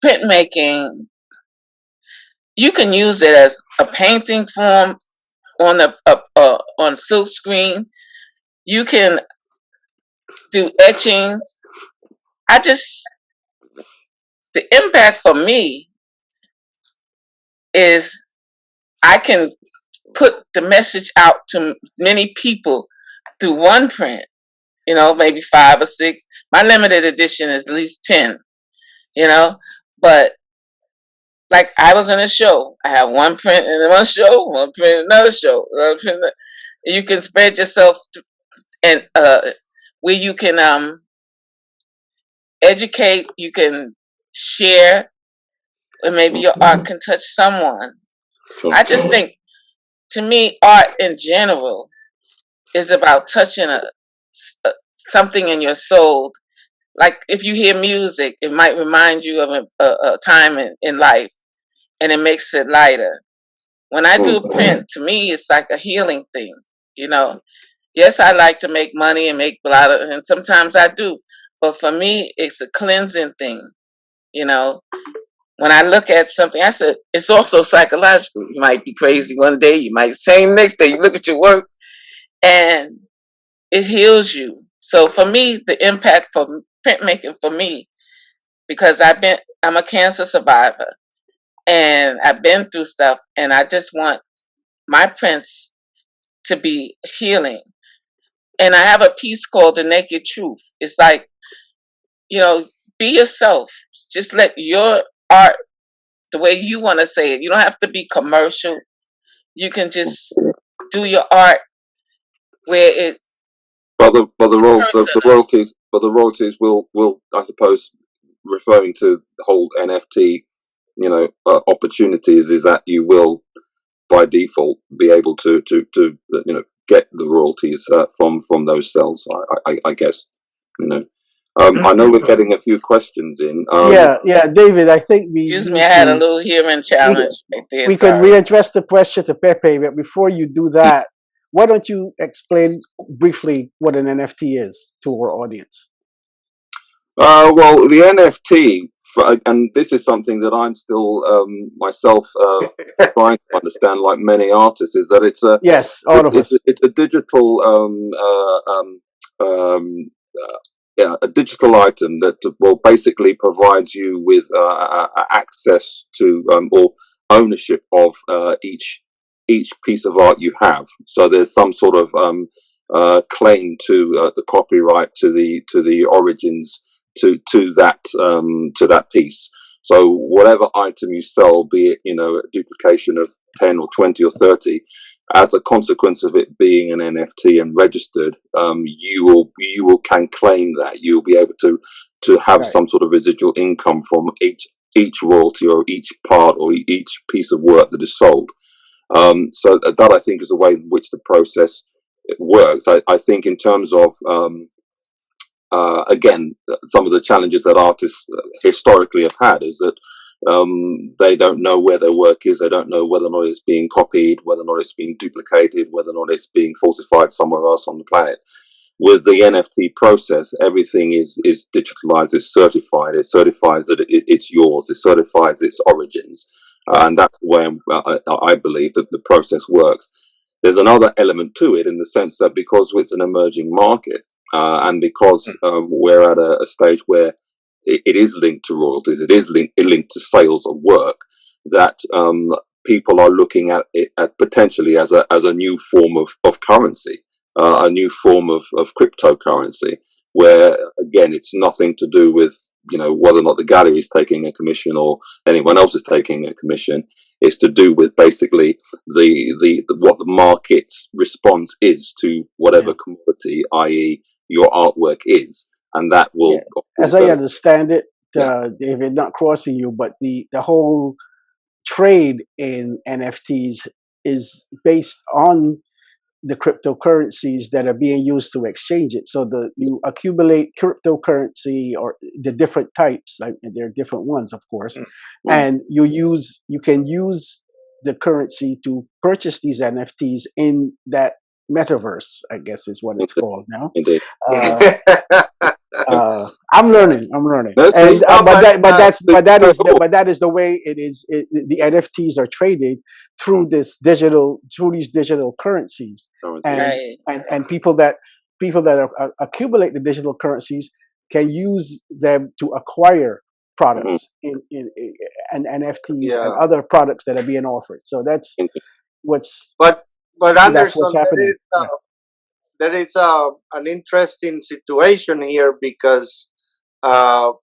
printmaking, you can use it as a painting form on silk screen. You can do etchings. The impact for me is I can put the message out to many people through one print, maybe 5 or 6. My limited edition is at least 10, but like I was in a show. I have one print in one show, one print in another show. You can spread yourself and where you can educate, you can share, and maybe your art can touch someone. Sure. I just think, to me, art in general is about touching something in your soul. Like if you hear music, it might remind you of a time in life, and it makes it lighter. When I do a print, to me, it's like a healing thing. You know, yes, I like to make money and make a lot of, and sometimes I do, but for me, it's a cleansing thing. You know, when I look at something, I said it's also psychological. You might be crazy one day, you might same next day. You look at your work, and it heals you. So for me, the impact for printmaking for me, because I'm a cancer survivor, and I've been through stuff, and I just want my prints to be healing. And I have a piece called The Naked Truth. It's like, be yourself. Just let your art, the way you want to say it. You don't have to be commercial. You can just do your art where it. But the royalties will, I suppose, referring to the whole NFT, opportunities, is that you will by default be able to get the royalties from those sales. I guess. I know we're getting a few questions in. Yeah, David. I think we Excuse me, need I had a to little hearing challenge right there. we could Sorry. readdress the question to Pepe, but before you do that, why don't you explain briefly what an NFT is to our audience? Well, the NFT, and this is something that I'm still myself trying to understand, like many artists, is that it's a Yes, all of us. it's a digital a digital item that will basically provides you with access to or ownership of each piece of art you have. So there's some sort of claim to the copyright, to the origins to that piece. So whatever item you sell, be it a duplication of 10 or 20 or 30, as a consequence of it being an NFT and registered, you can claim that. You'll be able to have some sort of residual income from each royalty or each part or each piece of work that is sold. So that, I think, is the way in which the process works. I think in terms of again, some of the challenges that artists historically have had is that they don't know where their work is. They don't know whether or not it's being copied, whether or not it's being duplicated, whether or not it's being falsified somewhere else on the planet. With the NFT process, everything is digitalized. It's certified. It certifies that it's yours. It certifies its origins, and that's where I believe that the process works. There's another element to it, in the sense that because it's an emerging market, and because we're at a stage where it is linked to royalties, it is linked to sales of work, that people are looking at it potentially as a new form of currency, a new form of cryptocurrency, where again it's nothing to do with whether or not the gallery is taking a commission or anyone else is taking a commission. It's to do with basically the what the market's response is to whatever commodity, i.e. your artwork is, and that will. As I understand it, David, not crossing you, but the whole trade in NFTs is based on the cryptocurrencies that are being used to exchange it. So you accumulate cryptocurrency, or the different types. There are different ones, of course, and you can use the currency to purchase these NFTs in that metaverse, I guess is what it's called now. Indeed. I'm learning, and that is the way it is. The NFTs are traded through these digital currencies, and people that accumulate the digital currencies can use them to acquire products and NFTs and other products that are being offered. So that's what's. But that's what's Anderson, happening. there is an interesting situation here, because one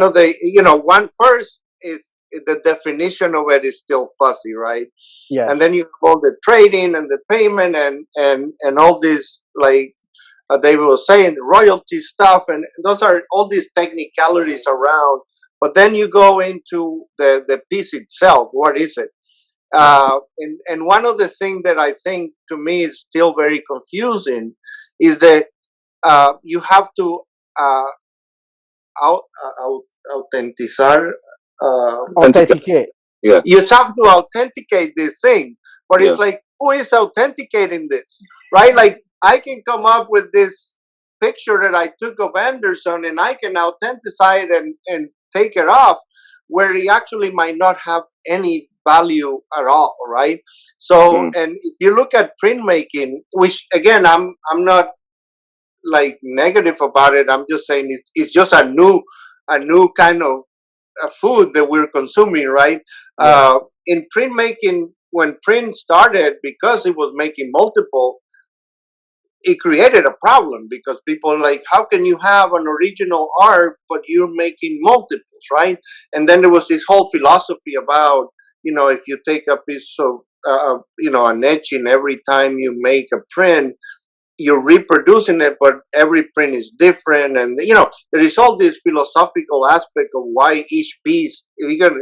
of the one first, the definition of it is still fuzzy, right? Yes. And then you have all the trading and the payment and all this, like David was saying, royalty stuff, and those are all these technicalities around. But then you go into the piece itself. What is it? And one of the things that I think to me is still very confusing is that you have to authenticate. Yeah. You have to authenticate this thing, but it's like, who is authenticating this, right? Like, I can come up with this picture that I took of Anderson, and I can authenticate it and take it off, where it actually might not have any value at all, right? So, and if you look at printmaking, which again, I'm not like negative about it. I'm just saying it's just a new kind of food that we're consuming, right? Yeah. In printmaking, when print started, because it was making multiple, it created a problem because people are like, how can you have an original art but you're making multiples, right? And then there was this whole philosophy about, if you take a piece of an etching, every time you make a print, you're reproducing it, but every print is different. And, there is all this philosophical aspect of why each piece, if you're gonna,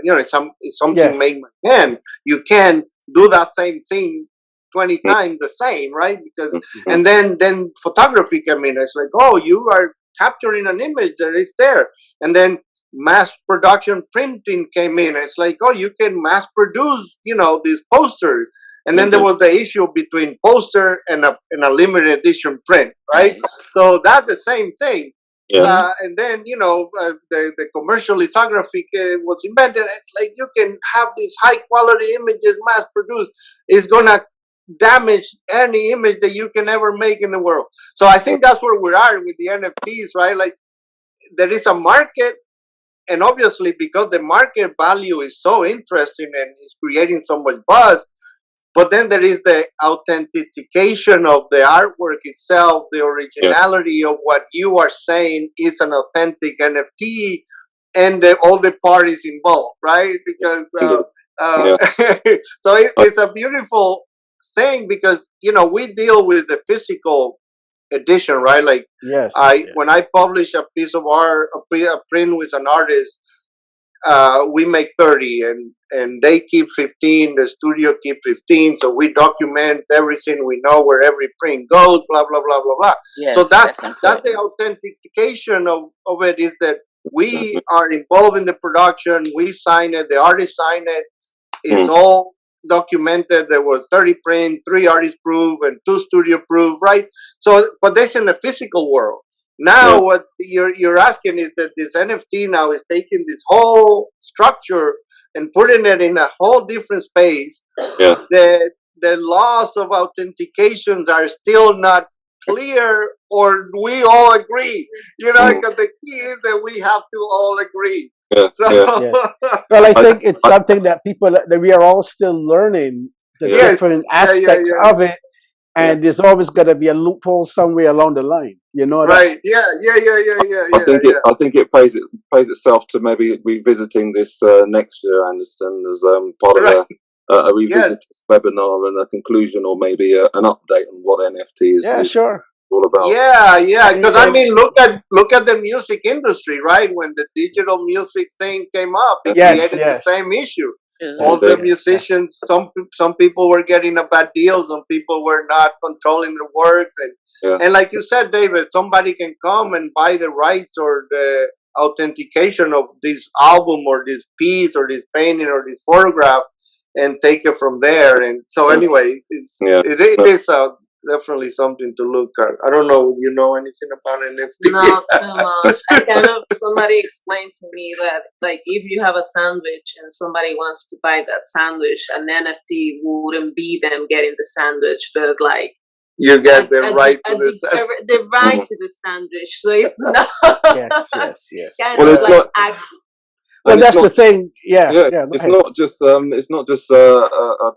it's something made by hand, you can do that same thing 20 times the same, right? Because, and then photography came in. It's like, oh, you are capturing an image that is there. And then mass production printing came in. It's like, oh, you can mass produce, these posters. And then there was the issue between poster and a limited edition print, right? So that's the same thing. Yeah. And then, the commercial lithography was invented. It's like, you can have these high quality images mass produced. It's going to damage any image that you can ever make in the world. So I think that's where we are with the NFTs, right? Like, there is a market. And obviously, because the market value is so interesting and is creating so much buzz, but then there is the authentication of the artwork itself, the originality of what you are saying is an authentic NFT, and all the parties involved, right? Because so it's a beautiful thing because we deal with the physical edition, right? Like when I publish a piece of art, a print with an artist, we make 30 and they keep 15, the studio keep 15, so we document everything, we know where every print goes, blah blah blah blah blah. So that's the authentication of it, is that we are involved in the production, we sign it, the artist sign it, it's all documented. There were 30 print, 3 artist proof and 2 studio proof, right? So, but that's in the physical world. Now, what you're asking is that this NFT now is taking this whole structure and putting it in a whole different space. The laws of authentications are still not clear, or we all agree. Because the key is that we have to all agree. Well, I think it's something that that we are all still learning the different aspects of it. And there's always going to be a loophole somewhere along the line, Right? I think it pays itself to maybe revisiting this next year, Anderson, as part of a revisit webinar and a conclusion, or maybe an update on what NFT is all about. Because I mean, look at the music industry, right? When the digital music thing came up, it created the same issue. All the musicians, some people were getting a bad deal, some people were not controlling their work, and like you said, David, somebody can come and buy the rights or the authentication of this album or this piece or this painting or this photograph and take it from there. And so anyway, it is definitely something to look at. I don't know, you know anything about NFT? Not too much. Somebody explained to me that, like, if you have a sandwich and somebody wants to buy that sandwich, an NFT wouldn't be them getting the sandwich, but like you get the right to the sandwich. The right to the sandwich. So it's not kind well, of it's like not. Well, that's the thing. It's not just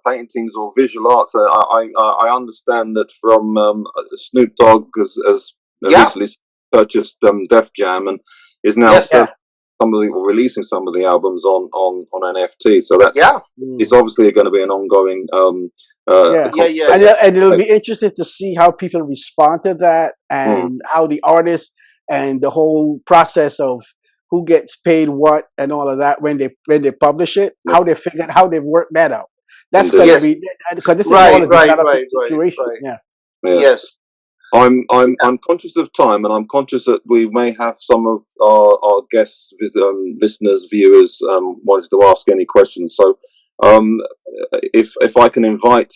paintings or visual arts. I understand that from Snoop Dogg has recently purchased Def Jam and is now or releasing some of the albums on NFT. So that's Yeah. it's obviously going to be an ongoing. And it'll be interesting to see how people respond to that, and how the artists and the whole process of who gets paid what and all of that when they publish it, how they work that out. That's going to be, because this is all a developing situation. Right. Yeah. Yes. I'm conscious of time, and I'm conscious that we may have some of our guests, listeners, viewers wanted to ask any questions. So, if I can invite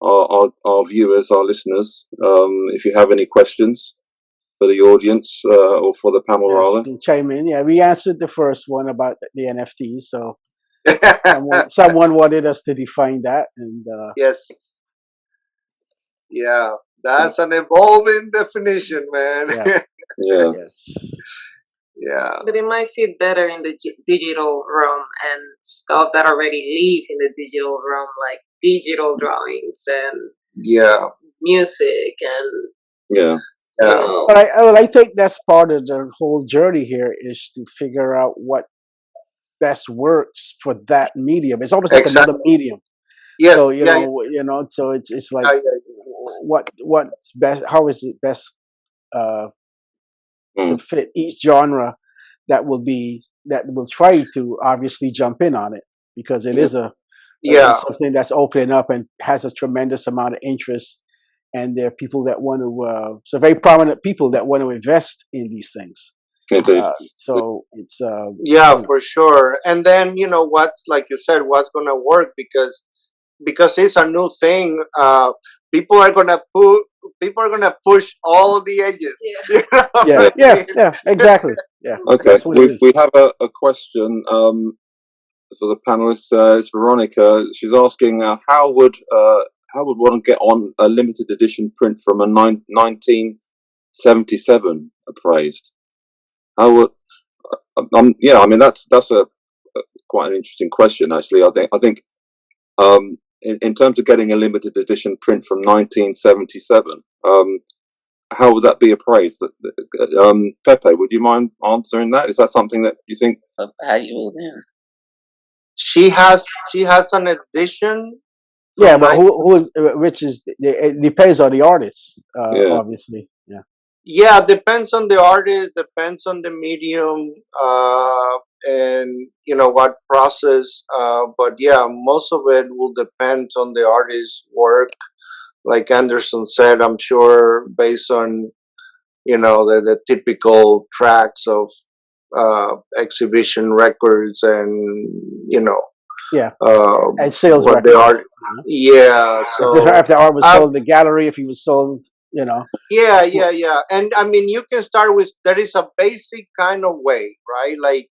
our viewers, our listeners, if you have any questions for the audience or for the panel, rather, you can chime in. Yeah, we answered the first one about the NFTs, so someone wanted us to define that, and yes, yeah. That's an evolving definition, man. Yeah. Yes. Yeah. But it might fit better in the digital realm and stuff that already live in the digital realm, like digital drawings and music and But I think that's part of the whole journey here, is to figure out what best works for that medium. It's almost like another medium. Yes. So so it's like what's best. How is it best to fit each genre that will try to obviously jump in on it, because it is it's something that's opening up and has a tremendous amount of interest, and there are people that want to so very prominent people that want to invest in these things. So it's for sure. And then what's, like you said, what's gonna work, because it's a new thing. People are gonna push all the edges. Yeah, exactly. Yeah. Okay, we have a question for the panelists. It's Veronica. She's asking how would one get on a limited edition print from a 1977 appraised? How would I mean that's a quite an interesting question, actually. I think in terms of getting a limited edition print from 1977, how would that be appraised? Pepe, would you mind answering that? Is that something that you think? She has an edition. Yeah, but which is, it depends on the artist, obviously. Yeah. Yeah, depends on the artist, depends on the medium, and what process. But yeah, most of it will depend on the artist's work. Like Anderson said, I'm sure based on the typical tracks of exhibition records and and sales what records. they are. Yeah, so if the art was sold in the gallery, if he was sold, Yeah. And I mean, you can start with, there is a basic kind of way, right? Like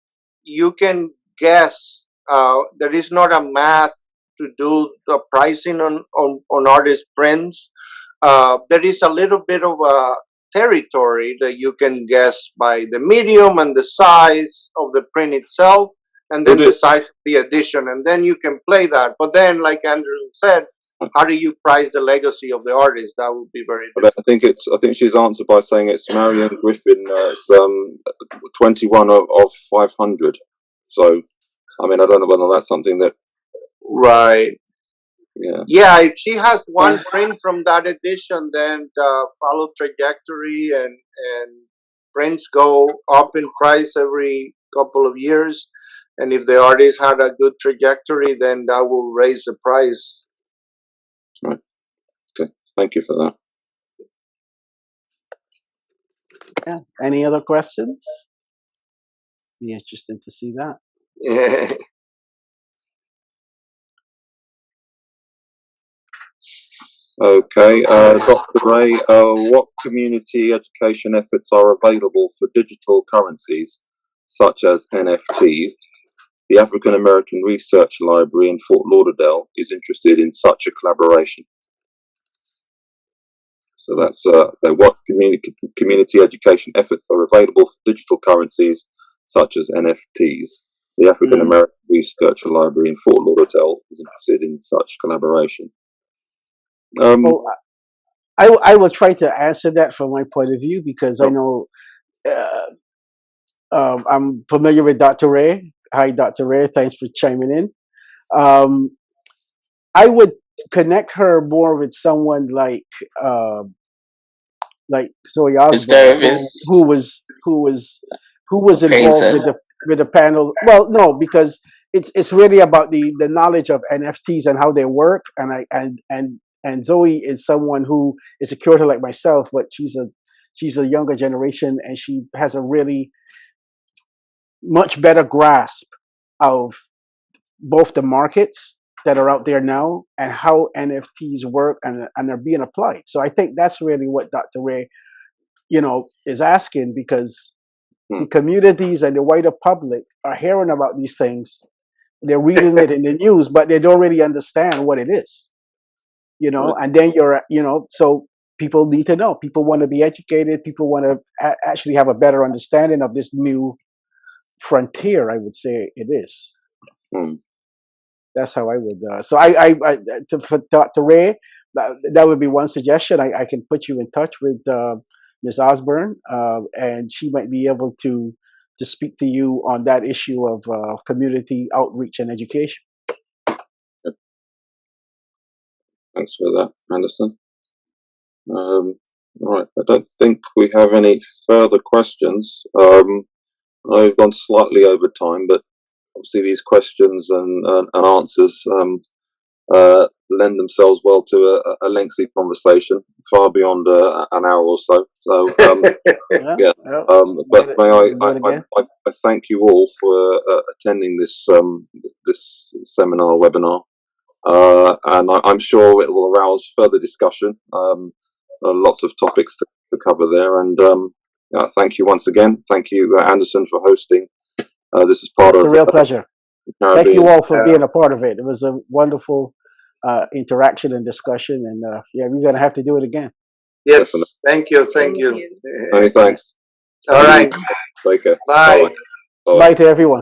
you can guess, there is not a math to do the pricing on artist prints. There is a little bit of a territory that you can guess by the medium and the size of the print itself, and then the size of the edition, and then you can play that. But then, like Andrew said, how do you price the legacy of the artist? That would be very difficult. I think she's answered by saying it's Marion Griffin. It's 21 of 500. So, I mean, I don't know whether that's something that. Right. Yeah. Yeah. If she has one print from that edition, then follow trajectory, and prints go up in price every couple of years. And if the artist had a good trajectory, then that will raise the price. Right. Okay. Thank you for that. Yeah. Any other questions? Be interesting to see that. Yeah. Okay, Dr. Ray, what community education efforts are available for digital currencies such as NFTs? The African American Research Library in Fort Lauderdale is interested in such a collaboration. So that's what community education efforts are available for digital currencies such as NFTs. The African American Research Library in Fort Lauderdale is interested in such collaboration. Well, I will try to answer that from my point of view, because I know I'm familiar with Dr. Ray. Hi, Dr. Ray. Thanks for chiming in. Um, I would connect her more with someone like Zoe His Osborne, service who was involved appraiser. with the panel. Well, no, because it's really about the knowledge of NFTs and how they work. And Zoe is someone who is a curator like myself, but she's a younger generation, and she has a really much better grasp of both the markets that are out there now and how NFTs work and are being applied. So I think that's really what Dr. Ray, is asking, because the communities and the wider public are hearing about these things. They're reading it in the news, but they don't really understand what it is, Right. and then so people need to know. People want to be educated. People want to actually have a better understanding of this new frontier, I would say it is. Hmm. That's how I would. So for Dr. Ray, that would be one suggestion. I can put you in touch with Ms. Osborne, and she might be able to speak to you on that issue of community outreach and education. Thanks for that, Anderson. Right, I don't think we have any further questions. I've gone slightly over time, but obviously these questions and answers lend themselves well to a lengthy conversation, far beyond an hour or so. So yeah. But may I thank you all for attending this this seminar webinar, and I'm sure it will arouse further discussion. Lots of topics to cover there, and thank you once again. Thank you, Anderson, for hosting. This is part of a real pleasure. Caribbean. Thank you all for being a part of it. It was a wonderful interaction and discussion, and we're gonna have to do it again. Yes, Definitely. thank you. Many thanks. All right. Take care. Bye. Bye. Bye to everyone.